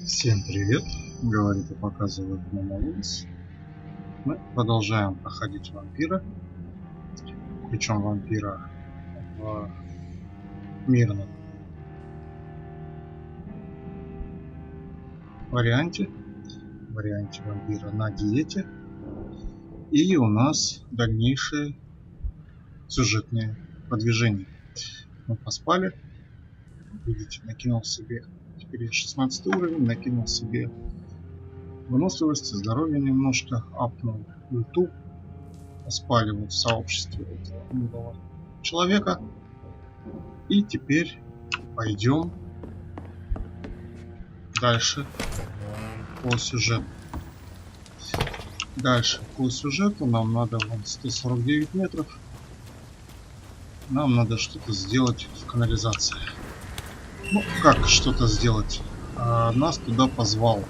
Всем привет, говорит и показывает Нудновато. Мы продолжаем проходить вампира, причем вампира в мирном варианте вампира на диете. И у нас дальнейшее сюжетное продвижение. Мы поспали, видите, накинул себе, теперь 16 уровень, накинул себе выносливости, здоровья немножко, апнул ульту, поспали вот в сообществе этого милого человека. И теперь пойдем дальше по сюжету. Дальше по сюжету нам надо вон 149 метров. Нам надо что-то сделать в канализации. Ну, как что-то сделать? Нас туда позвал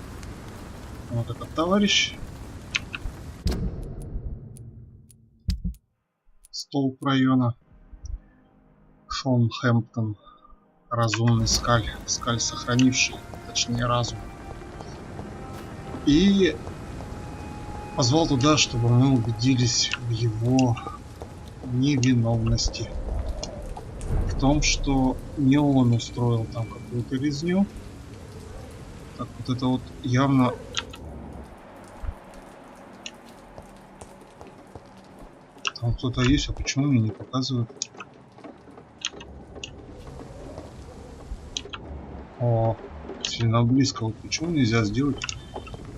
вот этот товарищ. Столб района. Шон Хэмптон. Разумный скаль. Скаль сохранивший, точнее разум. И позвал туда, чтобы мы убедились в его невиновности. В том, что не он устроил там какую-то резню. Так, вот это вот явно там кто-то есть, а почему мне не показывают? О, сильно близко. Вот почему нельзя сделать,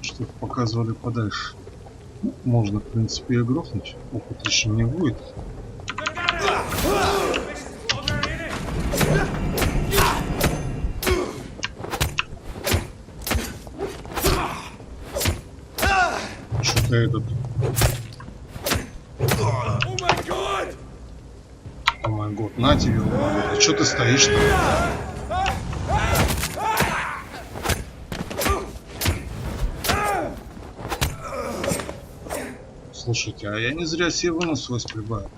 чтобы показывали подальше? Ну, можно, в принципе, и грохнуть. Опыт еще не будет. Что-то этот... О май год, на тебе, а что ты стоишь-то? Слушайте, а я не зря себе выносливость прибавил.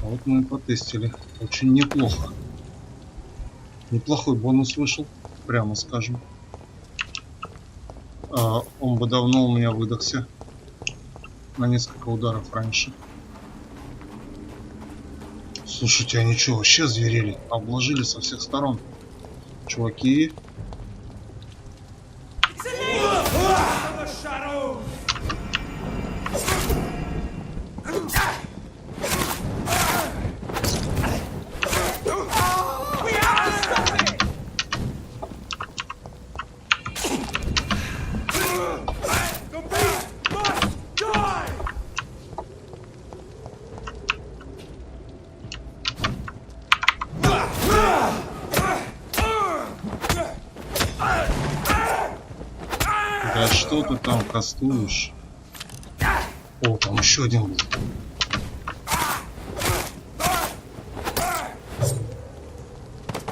А вот мы и потестили. Очень неплохо. Неплохой бонус вышел, прямо скажем. Он бы давно у меня выдохся на несколько ударов раньше. Слушайте, они что, вообще зверели? Обложили со всех сторон. Чуваки. Да что ты там кастуешь? О, там еще один был.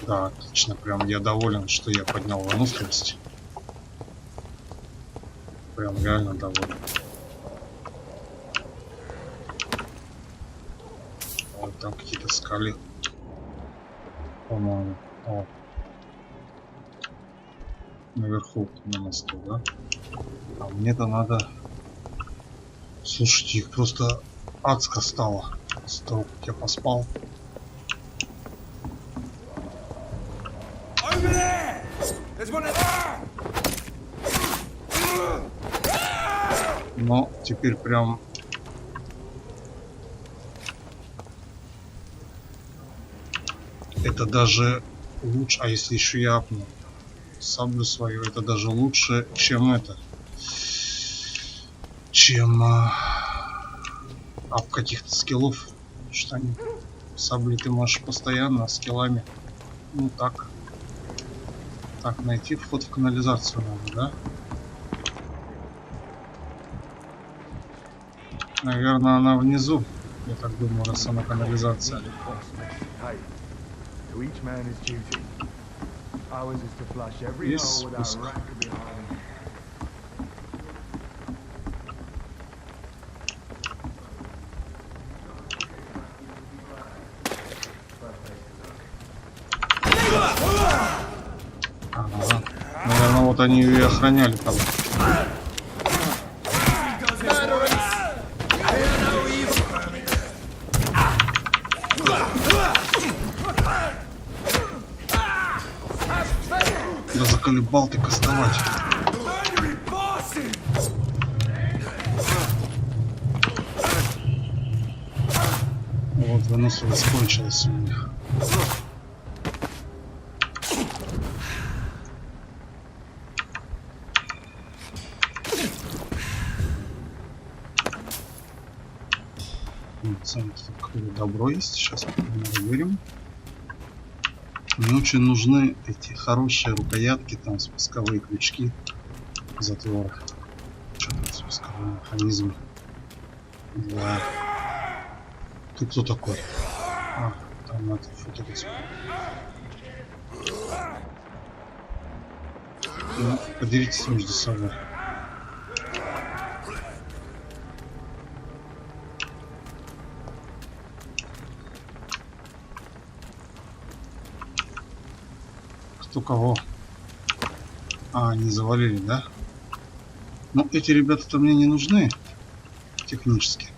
Да, отлично, прям я доволен, что я поднял выносливость. Прям реально доволен. Вот там какие-то скалы. По-моему. О. Наверху на мосту, да? А мне-то надо... Слушайте, их просто адско стало. С того, как я поспал. Но теперь прям... Это даже лучше... А если еще я апну саблю свою, это даже лучше, чем это. Чем ап каких-то скиллов. Что они... Сабли ты можешь постоянно, скиллами. Ну так. Так, найти вход в канализацию надо, да? Наверное, она внизу. Я так думаю, раз она канализация. Есть спуск. Ага. они ее и охраняли там. Да заколебал ты кастовать. Вот выносливость кончилась у меня. Какое добро есть, сейчас проверим. Мне очень нужны эти хорошие рукоятки, там спусковые крючки, затвора. Что там спусковой механизм? Да. Ты кто такой? А, там надо фотографировать. Ну, поделитесь между собой. Кто кого? А, они завалили, да? Ну, эти ребята-то мне не нужны технически.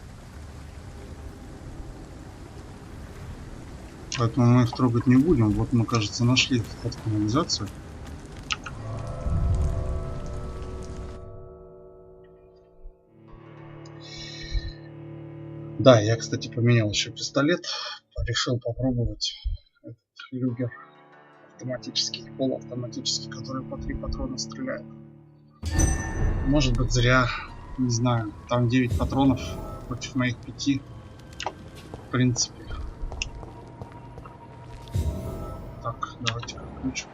Поэтому мы их трогать не будем. Вот мы, кажется, нашли вход в канализацию. Да, я, кстати, поменял еще пистолет. Решил попробовать этот люгер автоматический, полуавтоматический, который по 3 патрона стреляет. Может быть, зря, не знаю. Там 9 патронов против моих 5. В принципе. Так, давайте включим.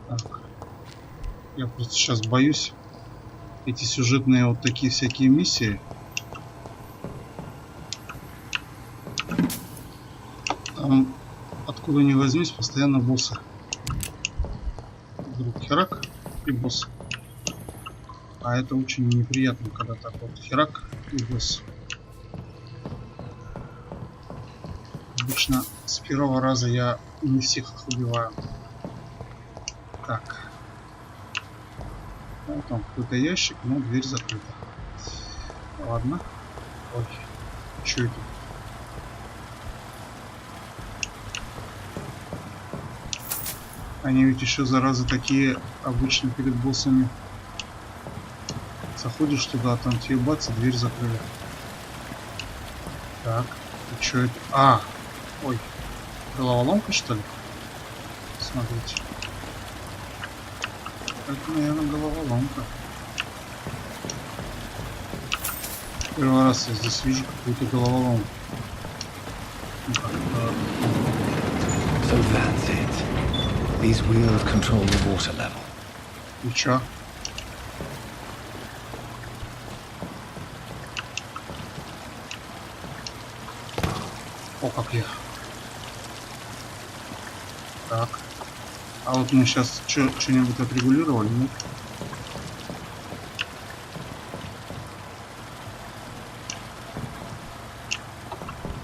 Так. Я просто сейчас боюсь. Эти сюжетные вот такие всякие миссии. Там, откуда ни возьмись, постоянно боссы. Вдруг херак и босс. А это очень неприятно, когда так вот херак и босс. Обычно с первого раза я не всех их убиваю. Так. Вот там какой-то ящик, но дверь закрыта. Ладно. Ой, что это? Они ведь еще, заразы, такие обычно перед боссами. Заходишь туда, там тебе бац, и дверь закрыли. Так, и что это? А, ой, головоломка, что ли? Смотрите. Это, наверное, головоломка. Первый раз я здесь вижу какую-то головоломку. So that's it. These wheels control the water level. И чё? О, как я. Так. А вот мы сейчас что-нибудь отрегулировали, нет?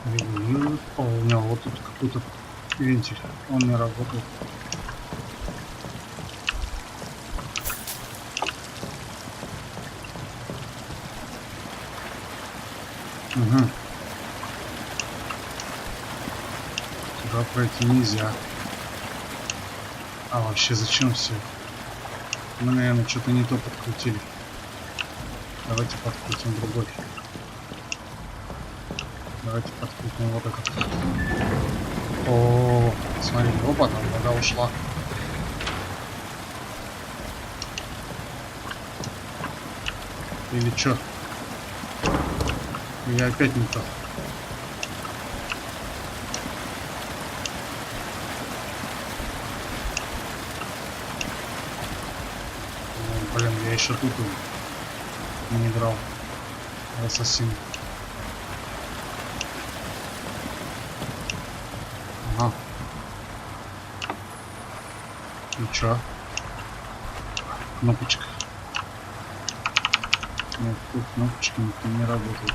Регулирует. О, у меня вот тут какой-то вентиль. Он не работает. Угу. Туда пройти нельзя. А вообще зачем все? Мы, наверное, что-то не то подкрутили. Давайте подкрутим другой. Давайте подкрутим вот этот. О, смотри, опа, там вода ушла. Или что? Я опять не то. Блин, я еще тут не играл. Ассасин. Ага. И чё? Кнопочка. Нет, тут кнопочки не работают.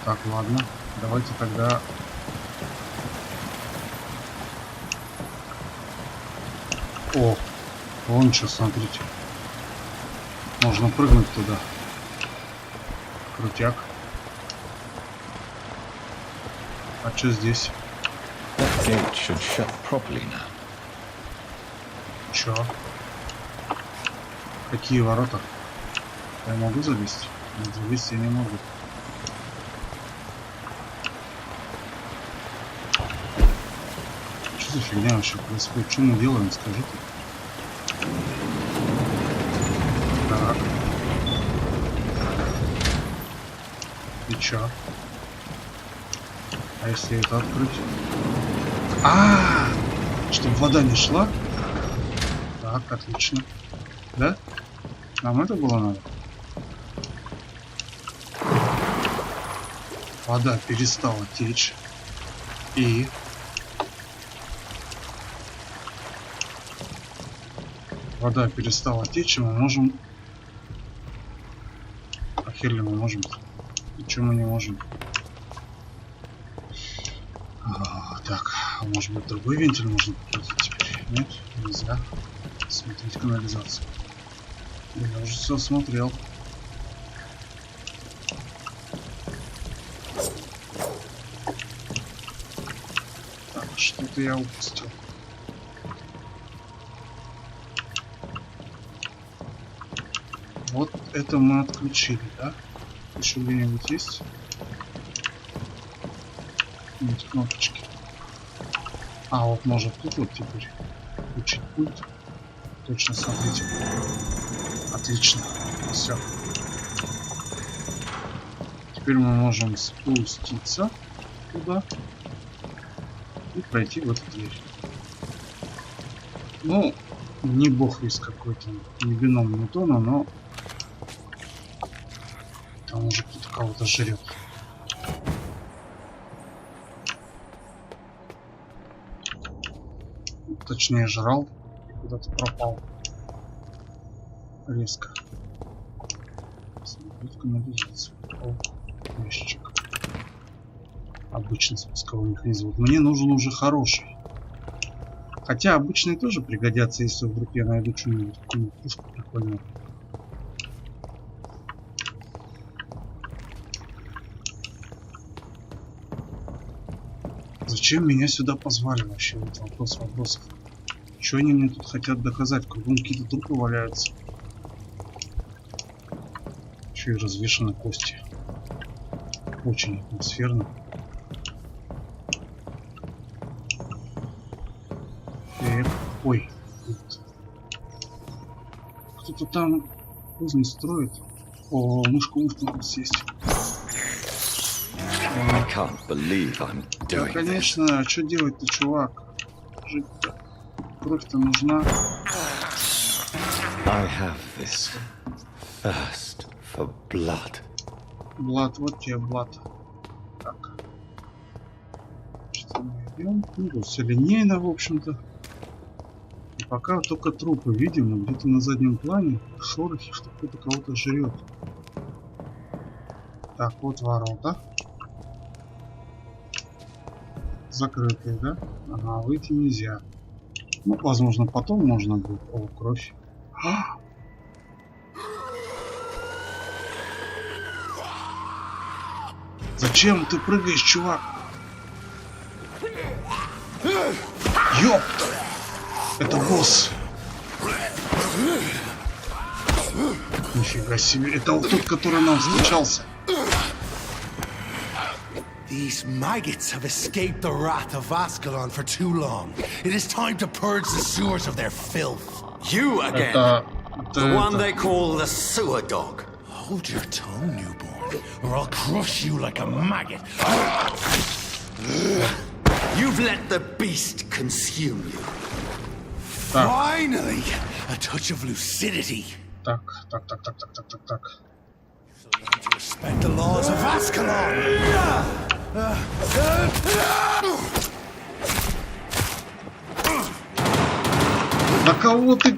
Так, ладно. Давайте тогда О, вон что, смотрите. Можно прыгнуть туда. Крутяк. А что здесь? That gate should shut properly now. Чё? Какие ворота? Я могу залезть? Нет, залезть я не могу. Что за фигня вообще происходит? Что мы делаем, скажите? Так. И чё? А если это открыть? Чтобы вода не шла? Так, отлично. Да? Нам это было надо? Вода перестала течь. И... Вода перестала течь, и мы можем... А хер ли мы можем? Ничего мы не можем. Так, а может быть другой вентиль можно покрутить теперь? Нет, нельзя. Смотреть канализацию. Я уже все смотрел. Так, что-то я упустил. Вот это мы отключили, да? Еще где-нибудь есть? Эти кнопочки. А, вот может тут вот теперь включить пульт. Точно, смотрите. Отлично. Все. Теперь мы можем спуститься туда и пройти в эту дверь. Ну, не бог весь какой-то, не бином Ньютона, но там уже кто-то кого-то жрет. Точнее, жрал и куда-то пропал. Резко. Смотреть канализацию. О, ящик. Обычный спусковой механизм. Вот мне нужен уже хороший. Хотя обычные тоже пригодятся, если вдруг я найду что-нибудь, какую-нибудь пушку прикольную. Зачем меня сюда позвали вообще? Вот вопрос вопросов. Что они мне тут хотят доказать? Кругом какие-то трупы валяются. Еще и развешаны кости. Очень атмосферно. Ой, кто-то там кузни строит. О, мышка надо съесть. Да, конечно, а что делать-то, чувак? Жить-то. Кровь-то нужна. Блад, вот тебе блад. Так. Что мы идем? Ну, все линейно, в общем-то. И пока только трупы видим, но где-то на заднем плане шорохи, что кто-то кого-то жрет. Так, вот ворота. Закрытые, да? Ага, выйти нельзя. Ну, возможно, потом можно будет. О, кровь. Зачем ты прыгаешь, чувак? Ёпта! Это босс! Нифига себе. Это вот тот, который нам встречался. These maggots have escaped the wrath of Ascalon for too long. It is time to purge the sewers of their filth. You again? The one they call the sewer dog. Hold your tongue, newborn, or I'll crush you like a maggot. You've let the beast consume you. Finally, a touch of lucidity. Так. So learn to respect the laws of Ascalon. На кого ты,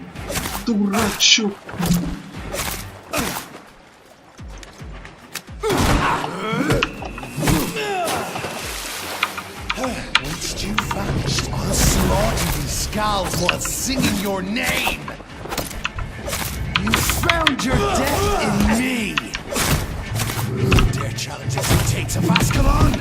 дурачок? Once you vanished, I'll slaughter these skulls while singing your name. You found your death in me. Dare challenge us who takes of Ascalon?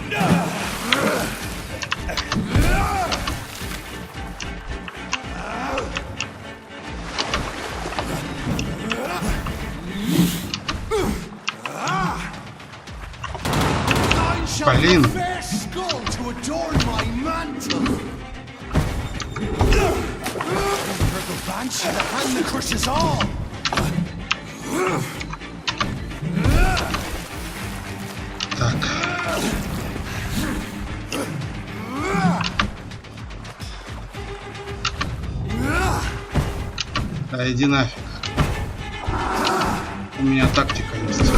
Блин. Так. Да иди нафиг. У меня тактика есть.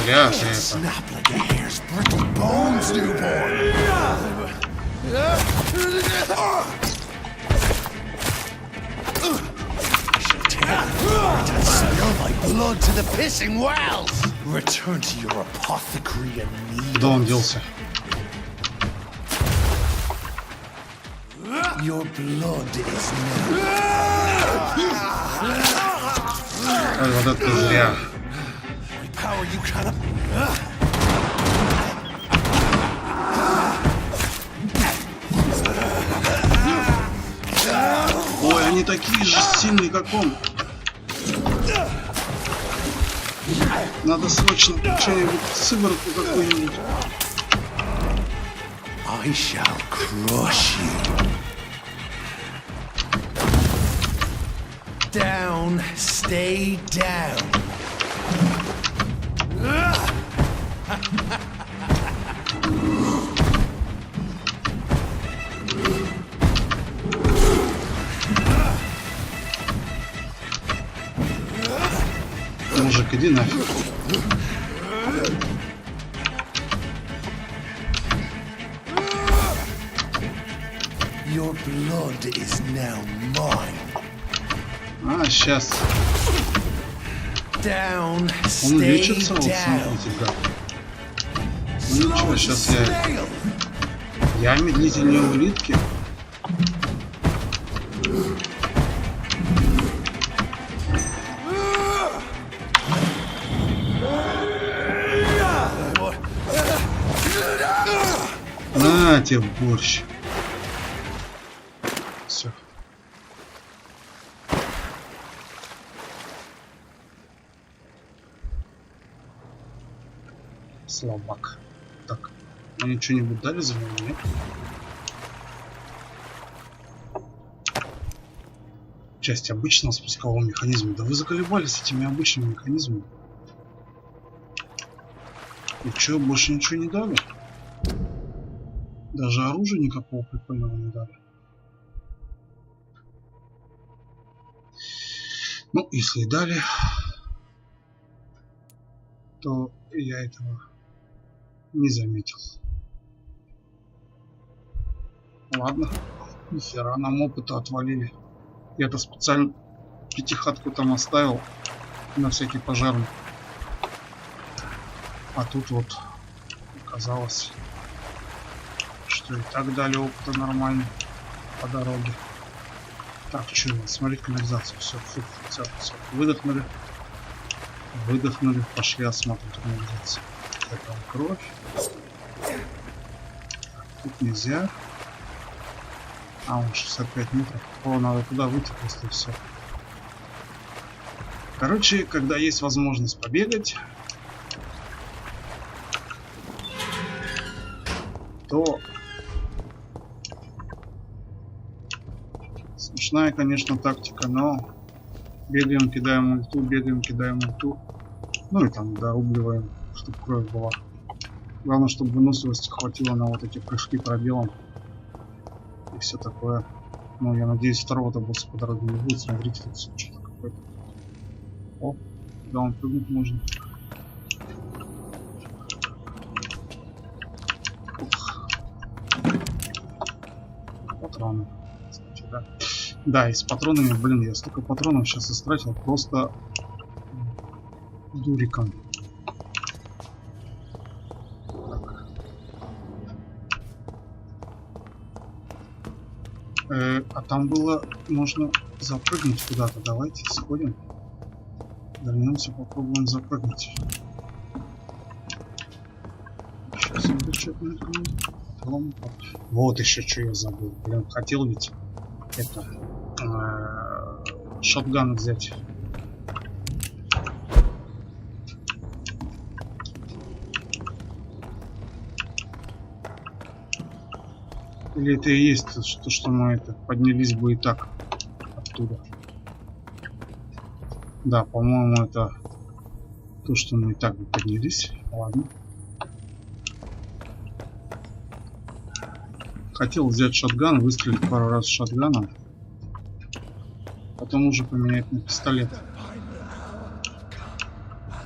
Зря ты это. Куда он делся? Ой, вот это зря. Ой, они такие же сильные, как он. Надо срочно что-нибудь, сыворотку какую-нибудь. I shall crush you. Down, stay down. Мужик, иди нафиг. Your blood is now mine. А, сейчас. Down, он лечится, вот смотрите как. Ну ничего, сейчас я медлительнее улитки. На тебе борщ. Все. Слабак. Так, они что-нибудь дали за меня, нет? Часть обычного спускового механизма. Да вы заколебались с этими обычными механизмами. И что, больше ничего не дали? Даже оружия никакого прикольного не дали. Ну, если и дали, то я этого не заметил. Ладно, нихера нам опыта отвалили. Я-то специально пятихатку там оставил на всякий пожарный. А тут вот оказалось, что и так дали опыта нормально по дороге. Так, что, смотреть канализацию. Все, все. Выдохнули. Выдохнули. Пошли осмотреть канализацию. Это кровь. Так, тут нельзя. А, он 65 метров. О, надо туда выйти просто и все. Короче, когда есть возможность побегать, то смешная, конечно, тактика, но бегаем, кидаем ульту, бегаем, кидаем ульту. Ну и там дорубливаем, чтобы кровь была. Главное, чтобы выносливости хватило на вот эти прыжки пробелом и все такое. Ну, я надеюсь, второго-то босса по дороге не будет. Смотрите, тут что-то какое-то. О, да, он прыгнуть можно. Патроны. Кстати, да. Да, и с патронами, блин, я столько патронов сейчас истратил, просто дуриком. А там было, можно запрыгнуть куда-то. Давайте сходим. Вернемся, попробуем запрыгнуть. Сейчас вот еще что я забыл. Блин, хотел ведь это шотган взять. Или это и есть то, что мы это поднялись бы и так оттуда. Да, по-моему, это то, что мы и так бы поднялись. Ладно. Хотел взять шотган, выстрелить пару раз шотганом. Потом уже поменять на пистолет.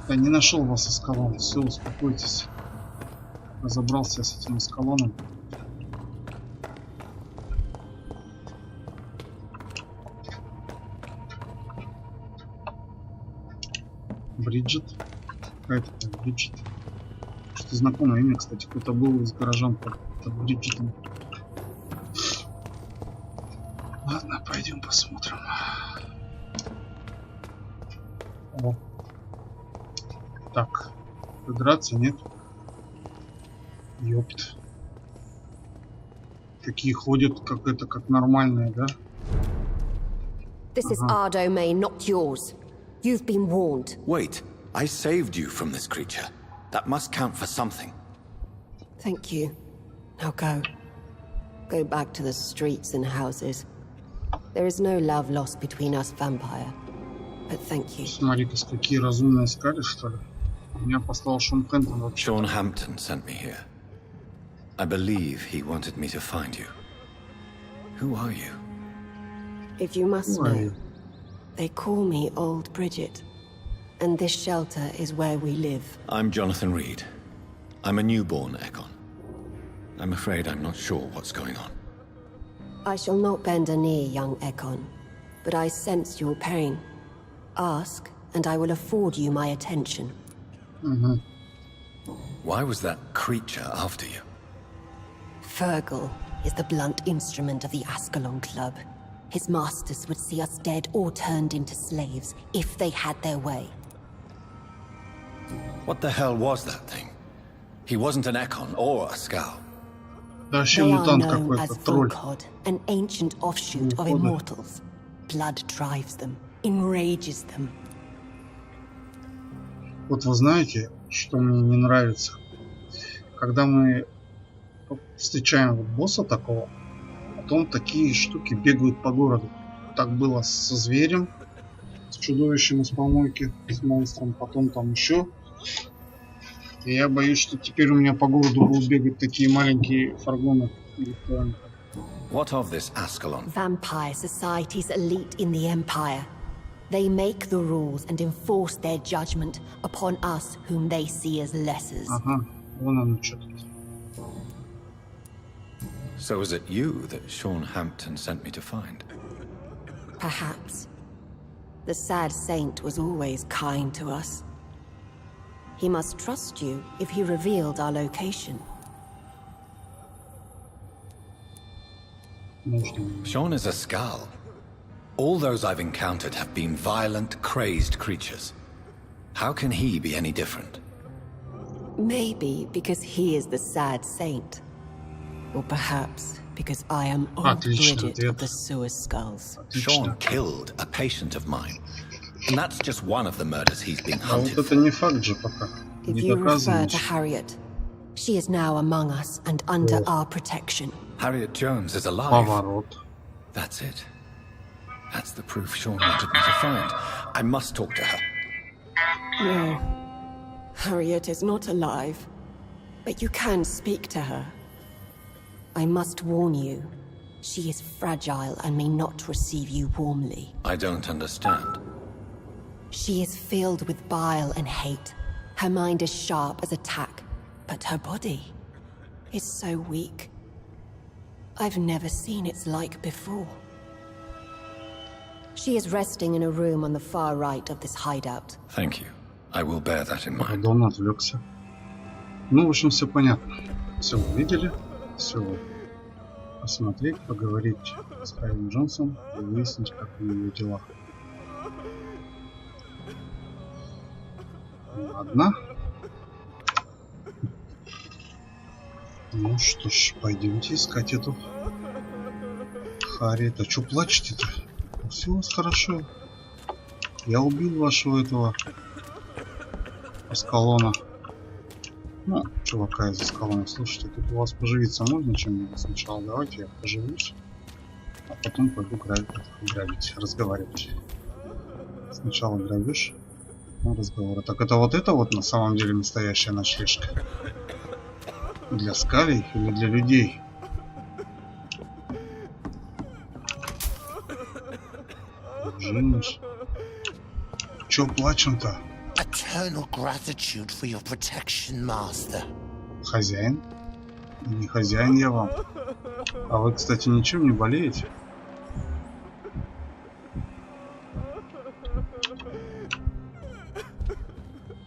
Я не нашел вас эскалон. Все, успокойтесь. Разобрался с этим эскалоном. Бриджит. Какая-то Бриджит. Что-то знакомое имя, кстати. Кто-то был из горожан под Бриджитом. Ладно, пойдем посмотрим. О. Так. Драться нет. Ёпт. Такие ходят, как это, как нормальные, да? This is our domain, not yours. You've been warned. Wait, I saved you from this creature. That must count for something. Thank you. Now go. Go back to the streets and houses. There is no love lost between us, Vampire. But thank you. Смотри-ка, какие разумные искали, что ли? Меня послал Шон Хэмптон вообще. Sean Hampton sent me here. I believe he wanted me to find you. Who are you? If you must know, they call me Old Bridget. And this shelter is where we live. I'm Jonathan Reed. I'm a newborn Ekon. I'm afraid I'm not sure what's going on. I shall not bend a knee, young Ekon. But I sense your pain. Ask, and I will afford you my attention. Why was that creature after you? Fergal is the blunt instrument of the Ascalon Club. His masters would see us dead or turned into slaves if they had their way. What the hell was that thing? He wasn't an Ekon or a Scout. Да вообще They are мутант known какой-то, as тролль. Volcod, an ancient offshoot of immortals. Blood drives them, enrages them. Вот вы знаете, что мне не нравится? Когда мы встречаем вот босса такого, потом такие штуки бегают по городу. Так было со зверем, с чудовищем из помойки, с монстром, потом там еще. И я боюсь, что теперь у меня по городу будут бегать такие маленькие фаргоны. What of this Ascalon? Vampire society's elite in the Empire. They make the rules and enforce their judgment upon us whom they see as lessers. Ага, вон оно что тут. So is it you that Sean Hampton sent me to find? Perhaps. The sad saint was always kind to us. He must trust you if he revealed our location. Sean is a Skull. All those I've encountered have been violent, crazed creatures. How can he be any different? Maybe because he is the sad saint. Or perhaps because I am Old Bridget of the Sewer Skulls. Sean killed a patient of mine. And that's just one of the murders he's been А вот hunted это for. не факт же пока. If Не you доказано refer to еще. Harriet, she is now among us and under our protection. Harriet Jones is alive. Поворот. That's it. That's the proof Sean wanted me to find. I must talk to her. No. Harriet is not alive. But you can speak to her. I must warn you. She is fragile and may not receive you warmly. I don't understand. She is filled with bile and hate. Her mind is sharp as a tack, but her body is so weak. I've never seen its like before. She is resting in a room on the far right of this hideout. Thank you. I will bear that in mind. Он отвлекся. Ну, в общем, все понятно. Все увидели, все посмотреть, поговорить с Райаном Джонсом и выяснить, как у него дела. Ладно. Ну что ж, пойдемте искать эту Харри. А что плачете-то? Все у вас хорошо. Я убил вашего этого Аскалона. Ну, чувака из Аскалона. Слушайте, тут у вас поживиться можно чем-нибудь сначала? Давайте я поживусь, а потом пойду грабить, разговаривать. Сначала грабишь, потом разговоры. Так это вот на самом деле настоящая ночлежка? Для скалей или для людей? Женишь? Чё плачем-то? Eternal gratitude for your protection, master. Хозяин? Не хозяин я вам. А вы, кстати, ничем не болеете?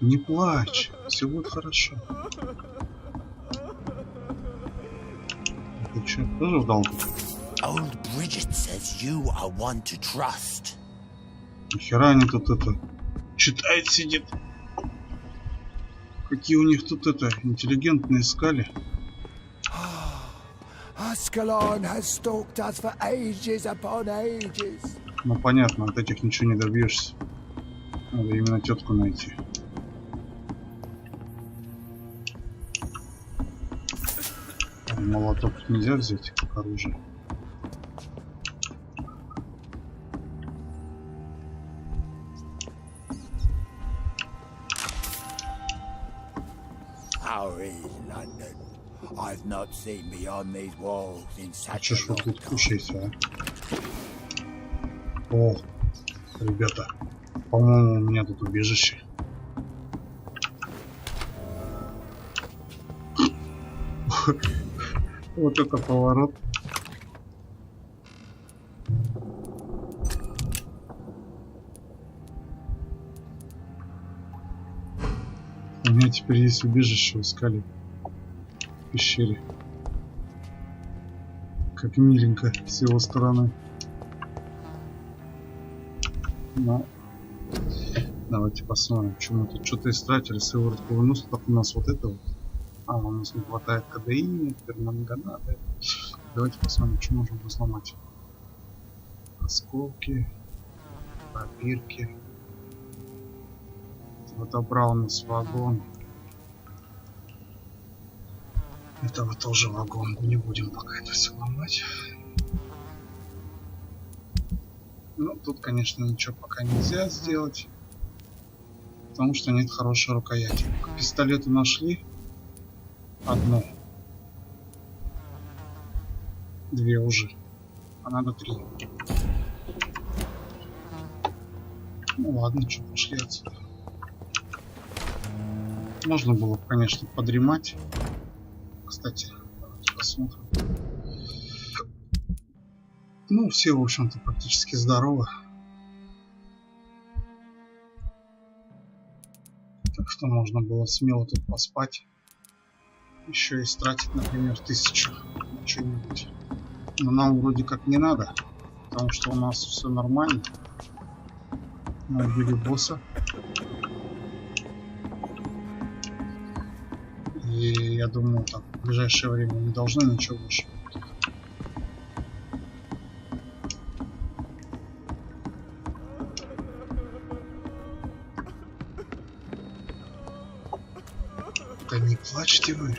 Не плачь, все будет хорошо. Ты что, тоже в долгу? Old Bridget says you are one to trust. Нихера они тут это читает, сидит. Какие у них тут это интеллигентные скали. Ascalon has stalked us for ages upon ages. Ну понятно, от этих ничего не добьешься. Надо именно тетку найти. Молоток нельзя взять как оружие. How is London? I've not seen beyond these walls in А such чё a ж вы long тут time. кушаете, а? О, ребята, по-моему, у меня тут убежище. Вот это поворот. У меня теперь есть убежище в скале, в пещере. Как миленько с его стороны. Ну, давайте посмотрим, почему мы тут что-то истратили. Сыворотку вынос, так у нас вот это вот. А, у нас не хватает кадеина, пермангана. Давайте посмотрим, что можно взломать. Осколки, пробирки. Вот отобрал у нас вагон. Этого тоже вагон. Не будем пока это все ломать. Ну, тут, конечно, ничего пока нельзя сделать. Потому что нет хорошей рукояти. Пистолеты нашли. Одну. Две уже. А надо 3. Ну ладно, что, пошли отсюда. Можно было, конечно, подремать. Кстати, давайте посмотрим. Ну, все, в общем-то, практически здоровы. Так что можно было смело тут поспать. Еще и стратить, например, 1000 на что-нибудь. Но нам вроде как не надо, потому что у нас все нормально. Мы убили босса. И я думаю, так, в ближайшее время не должно ничего больше. Да не плачьте вы.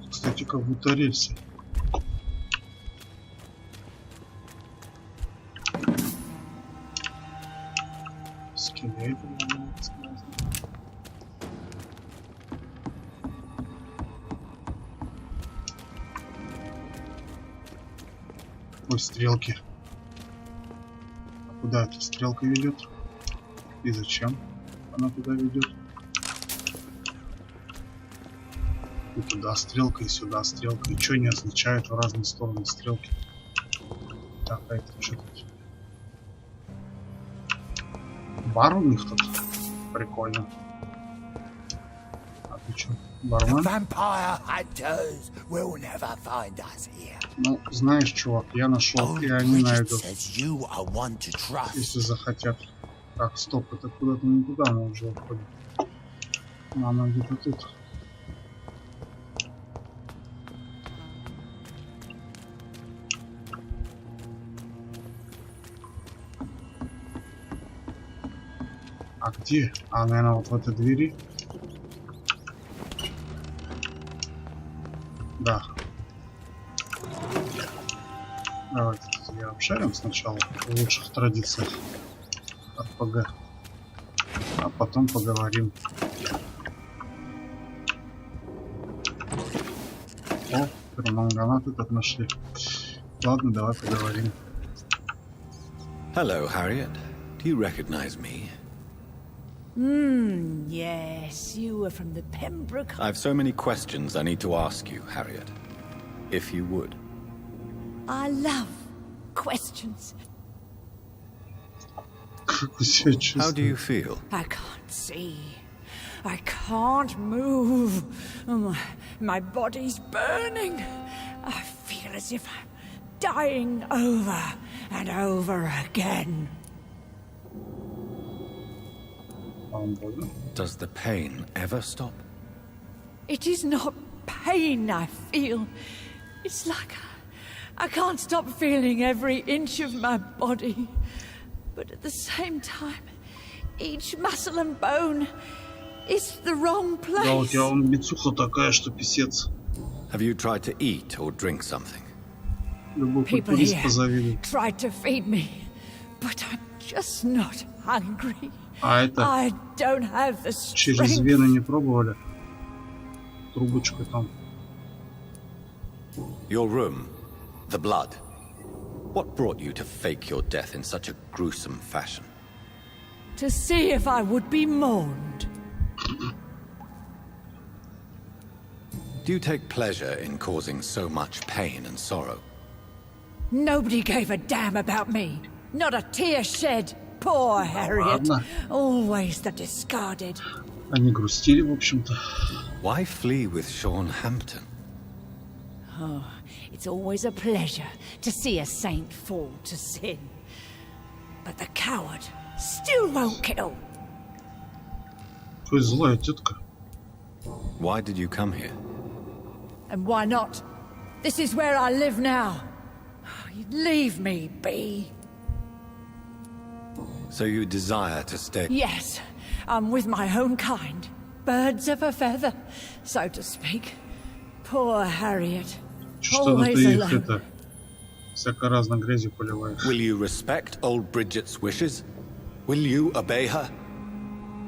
Кстати, как будто рельсы. Скелеты, наверное, сказано. никакой стрелки. А куда эта стрелка ведет? И зачем она туда ведет? И туда стрелка, и сюда стрелка. И что не означает в разные стороны стрелки? Так, а это что тут? Бар у них тут? Прикольно. А ты что, бармен? Ну, знаешь, чувак, я нашел, и они найдут. Если захотят. Так, стоп, это куда-то не туда мы уже уходим. Она где-то тут. А где? А, наверное, вот в этой двери. Да. Давайте я обшарим сначала в лучших традициях РПГ. А потом поговорим. О, перманганаты так нашли. Ладно, давай поговорим. Hello, Harriet. Do you recognize me? Yes, you were from the Pembroke. I've so many questions I need to ask you, Harriet. If you would. I love questions. How do you feel? I can't see. I can't move. My body's burning. I feel as if I'm dying over and over again. Does the pain ever stop? It is not pain I feel. It's like I can't stop feeling every inch of my body. But at the same time, each muscle and bone is the wrong place. Да, у тебя он бицуха такая, что писец. Have you tried to eat or drink something? Любой People культурист here позавидует. tried to feed me, but I'm just not hungry. А это I don't have the через strength. вены не пробовали? Трубочкой там. Your room, the blood. What brought you to fake your death in such a gruesome fashion? To see if I would be mourned. Do you take pleasure in causing so much pain and sorrow? Nobody gave a damn about me. Not a tear shed. Poor Harriet. Ладно. Always the discarded. Они грустили, в общем-то. Why flee with Sean Hampton? Oh, it's always a pleasure to see a saint fall to sin. But the coward still won't kill. Ой, злая тетка. Why did you come here? And why not? This is where I live now. Leave me be. So you desire to stay? Yes, I'm with my own kind. Birds of a feather, so to speak. Poor Harriet. Что-то Always ты их alone. это всяко разной грязью поливаешь. Will you respect old Bridget's wishes? Will you obey her?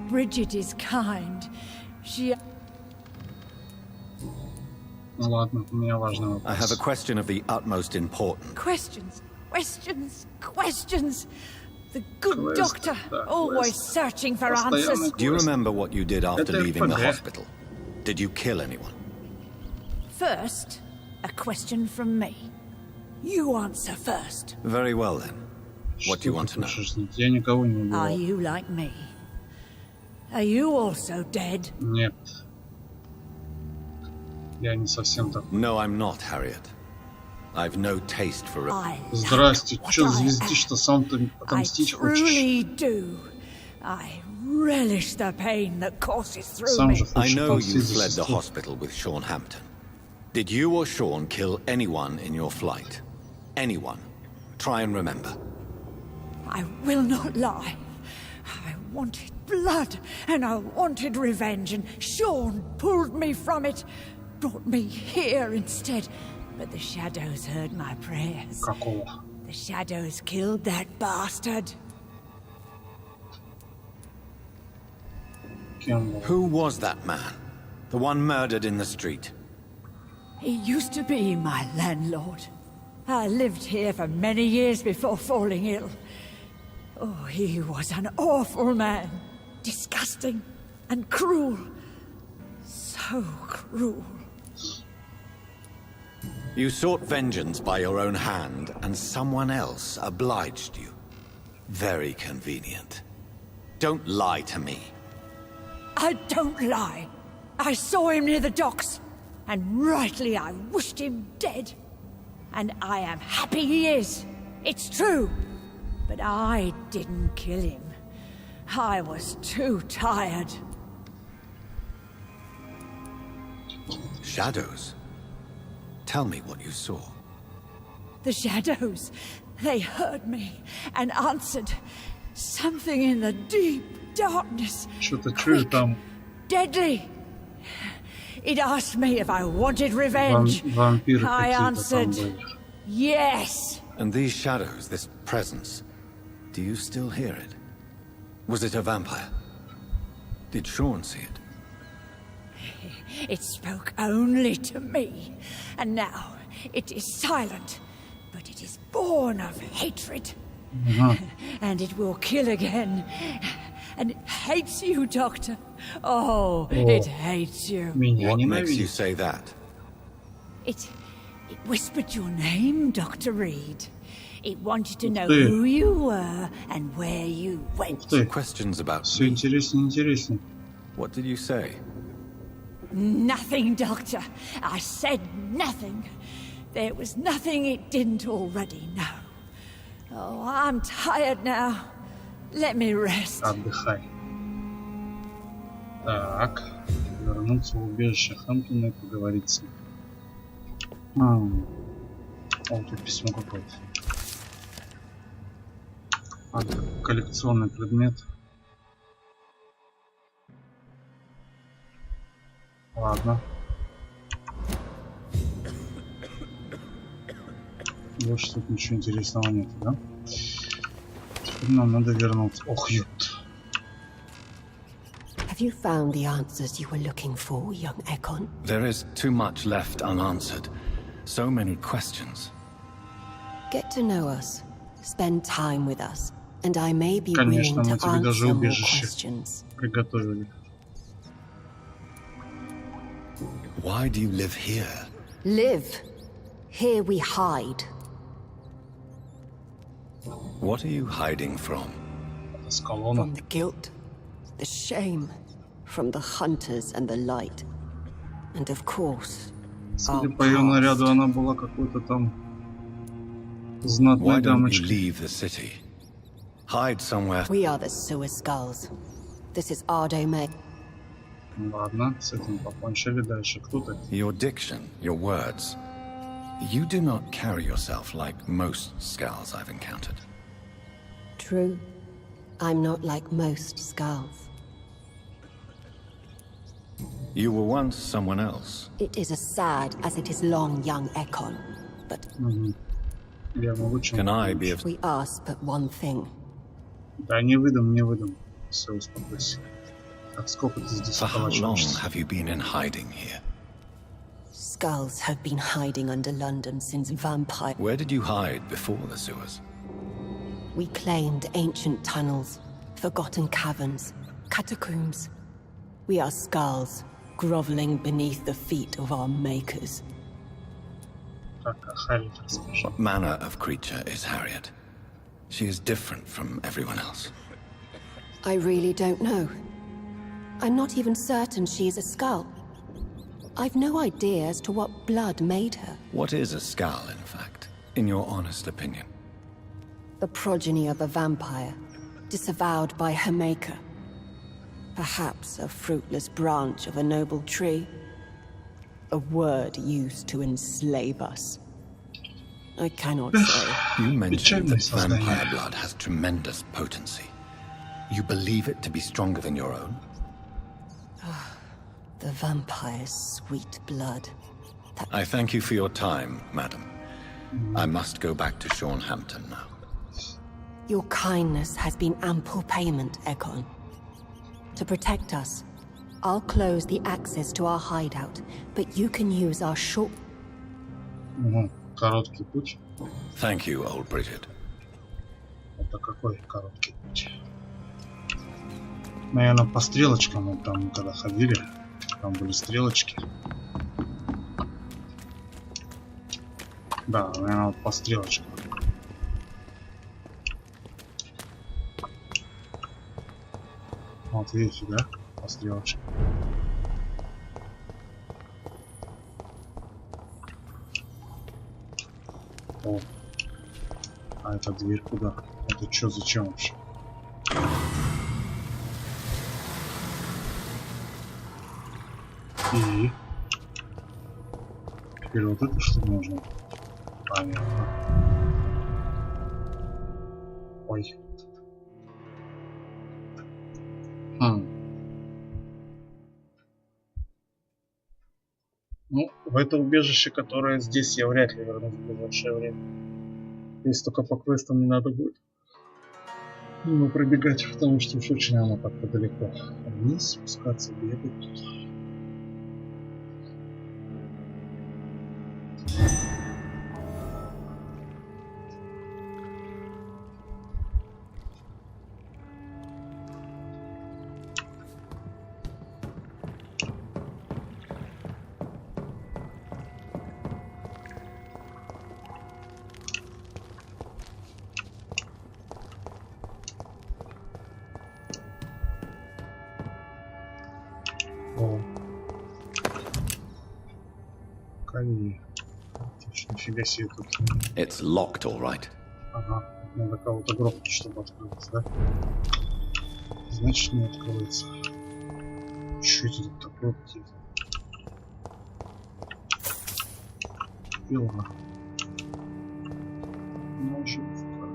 Bridget is kind. She... Ну ладно, у меня важный вопрос. I have a question of the utmost importance. Questions, questions, questions. The good Quest, doctor, да, always quest. searching for Постоянный answers. Do you remember what you did after Это leaving the РПГ. hospital? Did you kill anyone? First, a question from me. You answer first. Very well then. What do you Что want ты to know? хочешь знать? Я никого не Are убивал. you like me? Are you also dead? Нет. Я не совсем так. No, I'm not, Harriet. I've no taste for... I Здрасте, like чё what I звездишь-то, сам-то I отомстить хочешь? truly do. I relish the pain that courses through Сам me. же I хочешь know you отомстить за fled the сестру. hospital with Sean Hampton. Did you or Sean kill anyone in your flight? Anyone? Try and remember. I will not lie. I wanted blood, and I wanted revenge, and Sean pulled me from it, brought me here instead. But the shadows heard my prayers. Какого? The shadows killed that bastard. Кем был? Who was that man? The one murdered in the street? He used to be my landlord. I lived here for many years before falling ill. Oh, he was an awful man. Disgusting and cruel. So cruel. You sought vengeance by your own hand, and someone else obliged you. Very convenient. Don't lie to me. I don't lie. I saw him near the docks, and rightly I wished him dead. And I am happy he is. It's true. But I didn't kill him. I was too tired. Shadows? Tell me what you saw. The shadows, they heard me and answered. Something in the deep darkness. Что-то чую там. Deadly. It asked me if I wanted revenge. Вампиры I какие-то там answered, были. yes. And these shadows, this presence, do you still hear it? Was it a vampire? Did Sean see it? It spoke only to me, and now it is silent, but it is born of hatred. And it will kill again. And it hates you, Doctor. Oh, it hates you. Меня What makes you ненавидит. say that? It whispered your name, Dr. Reed. It wanted to know ты. who you were and where you went. Ух ты, Questions about все me. интереснее и интереснее. What did you say? Nothing, Doctor. I said nothing. There was nothing it didn't already know. Oh, I'm tired now. Let me rest. Отдыхай. Так, вернуться в убежище Хэмптона и поговорить с ним. О, тут письмо какое-то. Коллекционный предмет. Ладно. Больше тут ничего интересного нет, да? Теперь нам надо вернуться. Ох, ёпт. Have you found the answers you were looking for, young Ekon? There is too much left unanswered. So many questions. Get to know us. Spend time with us. And I may be Конечно, willing мы to тебе даже answer more убежище questions. приготовили. Why do you live here? Live. Here we hide. What are you hiding from? С колонны. From the guilt, the shame, from the hunters and the light. And of course, Судя our по ее наряду, past. она была какой-то там Why знатной don't you дамочкой. leave the city? Hide somewhere. We are the sewer skulls. This is our domain. Ладно, с этим покончили. Дальше кто такие? Your diction, your words. You do not carry yourself like most skulls I've encountered. True. I'm not like most skulls. You were once someone else. It is as sad as it is long, young Ekon. But Я могу Can чем-то I be помочь? of... we ask but one thing. Да не выдам, не выдам. Все, успокойся. Так, сколько ты здесь For how long околачиваешься? have you been in hiding here? Skulls have been hiding under London since Vampyr. Where did you hide before the sewers? We claimed ancient tunnels, forgotten caverns, catacombs. We are skulls, groveling beneath the feet of our makers. Так, а Харриет расскажи. What manner of creature is Harriet? She is different from everyone else. I really don't know. I'm not even certain she is a skull. I've no idea as to what blood made her. What is a skull, in fact, in your honest opinion? The progeny of a vampire, disavowed by her maker. Perhaps a fruitless branch of a noble tree. A word used to enslave us. I cannot say. You mentioned Печальное that создание. vampire blood has tremendous potency. You believe it to be stronger than your own? The vampire's sweet blood. I thank you for your time, madam. I must go back to Hampton now. Your kindness has been ample payment, Ekon. To protect us, I'll close the access to our hideout, but you can use our short... Угу. Короткий путь. Thank you, old Bridget. Это какой короткий путь? Наверное, по стрелочкам мы там когда ходили. Там были стрелочки. Да, наверное, вот по стрелочкам. Вот видите, да? По стрелочкам. О. А эта дверь куда? Это что, зачем вообще? И теперь вот это что нужно? Понятно. Ой. Ну, в это убежище, которое здесь, я вряд ли вернусь в ближайшее время. Если только по квестам не надо будет мимо пробегать, потому что уж очень оно как-то далеко. Вниз спускаться, бегать тут. Нифига себе тут. It's locked, all right. Ага, надо кого-то грохнуть, чтобы открылось, да? Значит, не откроется. Что это тут такое какие-то? Пилка. Наживка.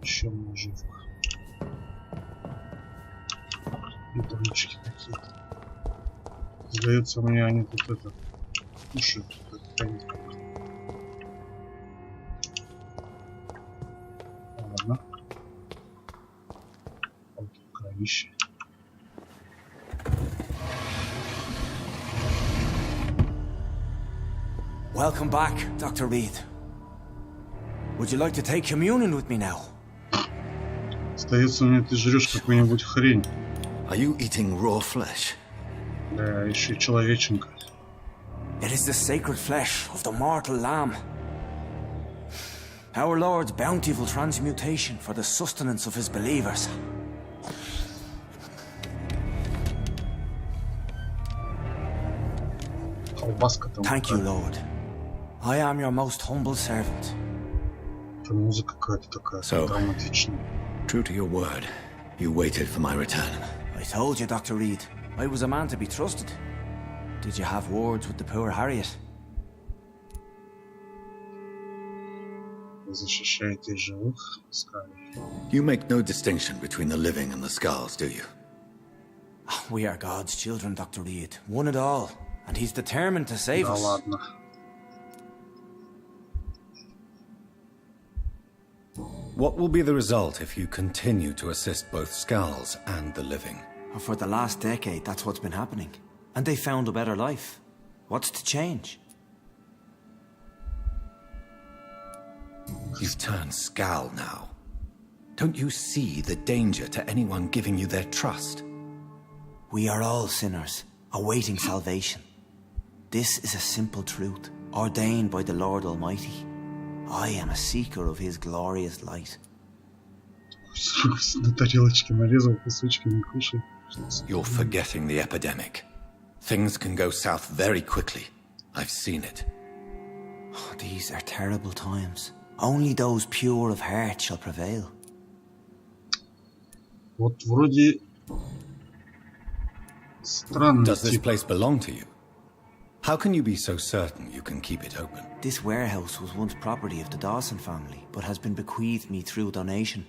Еще наживка. И таблички какие-то. Сдается мне, они тут это кушают. Ладно. Вот кровище. Welcome back, Dr. Reed. Would you like to take communion with me now? Остается мне, ты жрешь какую-нибудь хрень. Are you eating raw flesh? Да, еще человеченка. It is the sacred flesh of the mortal lamb. Our Lord's bountiful transmutation for the sustenance of his believers. Колбаска-то. Thank you, Lord. I am your most humble servant. Это музыка какая-то такая драматичная. True to your word, you waited for my return. I told you, Dr. Reed, I was a man to be trusted. Did you have words with the poor Harriet? Вы защищаете живых, сказали. You make no distinction between the living and the skulls, do you? We are God's children, Dr. Reed, one and all, and he's determined to save Да us. ладно. What will be the result if you continue to assist both skulls and the living? For the last decade, that's what's been happening. And they found a better life. What's to change? You've turned Skal now. Don't you see the danger to anyone giving you their trust? We are all sinners, awaiting salvation. This is a simple truth, ordained by the Lord Almighty. I am a seeker of his glorious light. На тарелочке нарезал кусочками, кушай. You're forgetting the epidemic. Things can go south very quickly. I've seen it. Oh, these are terrible times. Only those pure of heart shall prevail. Вот вроде странный Does this тип. place belong to you? How can you be so certain you can keep it open? This warehouse was once property of the Dawson family, but has been bequeathed me through donation.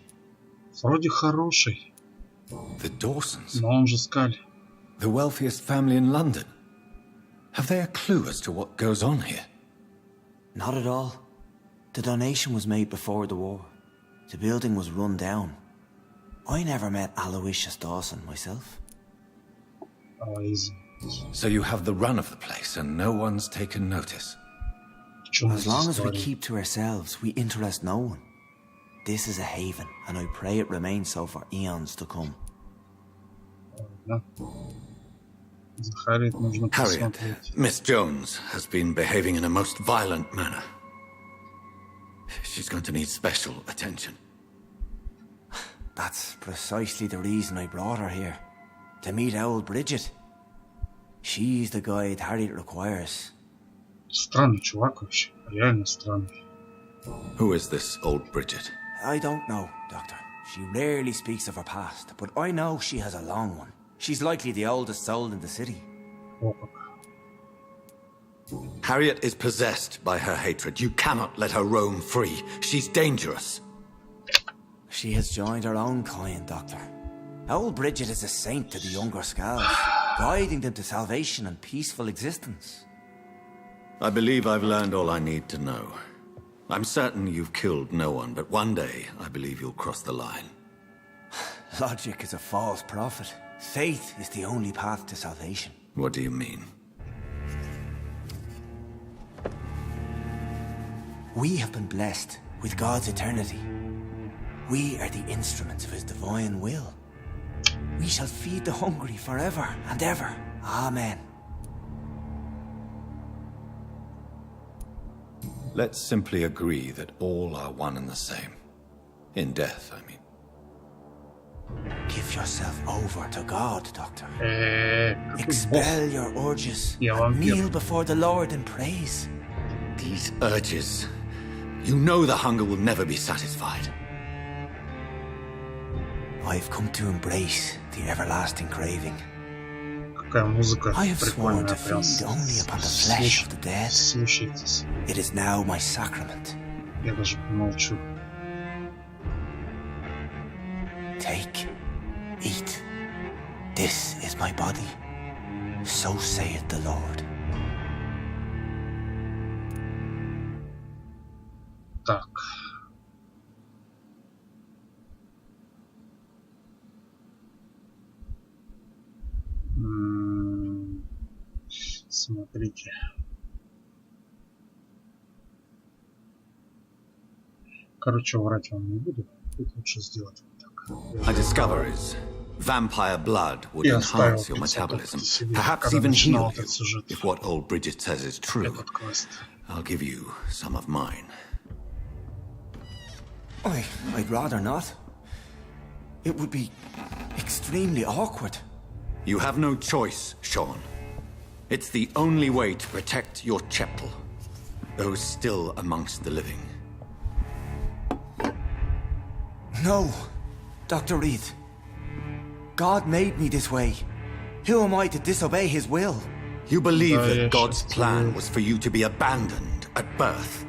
Вроде хороший, The Dawsons? но он же скаль. The wealthiest family in London? Have they a clue as to what goes on here? Not at all. The donation was made before the war. The building was run down. I never met Aloysius Dawson myself. Easy. So you have the run of the place and no one's taken notice? As long as we keep to ourselves, we interest no one. This is a haven, and I pray it remains so for eons to come. Harriet, Miss Jones has been behaving in a most violent manner. She's going to need special attention. That's precisely the reason I brought her here. To meet old Bridget. She's the guide Harriet requires. Странный чувак вообще. Реально странный. Who is this old Bridget? I don't know, Doctor. She rarely speaks of her past, but I know she has a long one. She's likely the oldest soul in the city. Harriet is possessed by her hatred. You cannot let her roam free. She's dangerous. She has joined her own kind, Doctor. Old Bridget is a saint to the younger Skalls, guiding them to salvation and peaceful existence. I believe I've learned all I need to know. I'm certain you've killed no one, but one day I believe you'll cross the line. Logic is a false prophet. Faith is the only path to salvation. What do you mean? We have been blessed with God's eternity. We are the instruments of His divine will. We shall feed the hungry forever and ever. Amen. Let's simply agree that all are one and the same. In death, I mean. Give yourself over to God, Doctor. Expel your urges. Kneel before the Lord in praise. These urges. You know the hunger will never be satisfied. I've come to embrace the everlasting craving. Какая музыка I have sworn to прикольная, прям feed only upon the flesh of the dead. Слушайтесь. It is now my sacrament. Я даже помолчу. Take, eat. This is my body. So saith the Lord. Так. Смотрите. Короче, врать вам не буду. Тут лучше сделать вот так. I discover is vampire blood would enhance your metabolism, perhaps even heal you, if what old Bridget says is true. I'll give you some of mine. I'd rather not. It would be extremely awkward. You have no choice, Sean. It's the only way to protect your cheptel, those still amongst the living. No, Dr. Reed. God made me this way. Who am I to disobey His will? You believe that God's plan was for you to be abandoned at birth.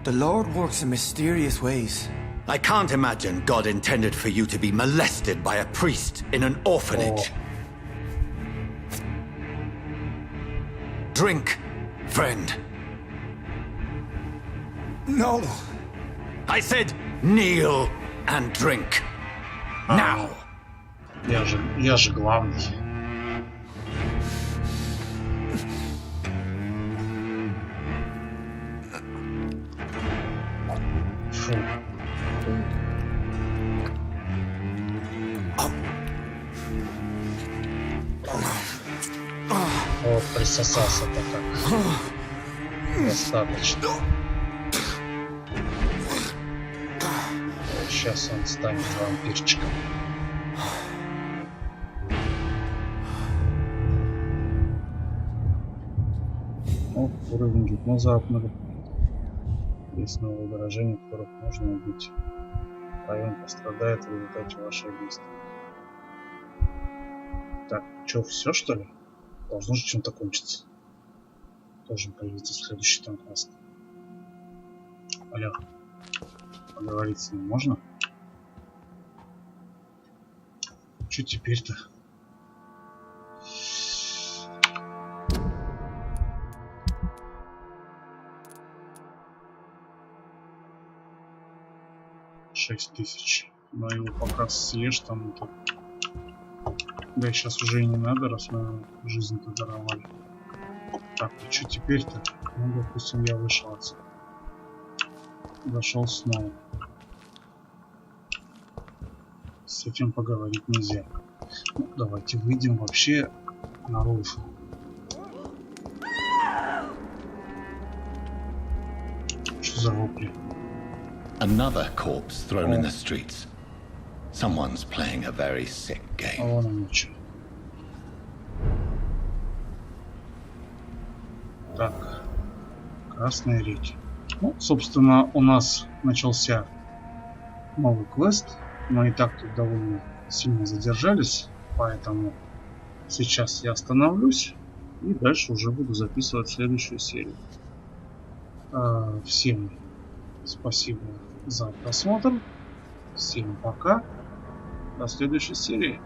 The Lord works in mysterious ways. I can't imagine God intended for you to be molested by a priest in an orphanage. Drink, friend. No. I said kneel and drink. Now. Я же главный. Фу. О, присосался-то как. Достаточно. Сейчас он станет вампирчиком. О, уровень гипноза апнули. Есть новые выражения, которых можно убить. Район пострадает в результате вашего действия. Так, что, все что ли? Должно же чем-то кончиться. Должен появиться следующий танкваст. Алло. Поговорить с ним можно? Что теперь-то? $6000. Но его пока съешь там это. Да, сейчас уже и не надо, раз мы жизнь-то даровали. Так, ну что теперь-то? Ну, допустим, я вышел отсюда. Зашел снова. С этим поговорить нельзя. Ну, давайте выйдем вообще наружу. Что за вопли? Another corpse thrown in the streets. Someone's playing a very sick game. А вон оно что. Так. Красные реки. Ну, собственно, у нас начался новый квест. Мы и так тут довольно сильно задержались, поэтому сейчас я остановлюсь и дальше уже буду записывать следующую серию. Всем спасибо за просмотр. Всем пока. До следующей серии.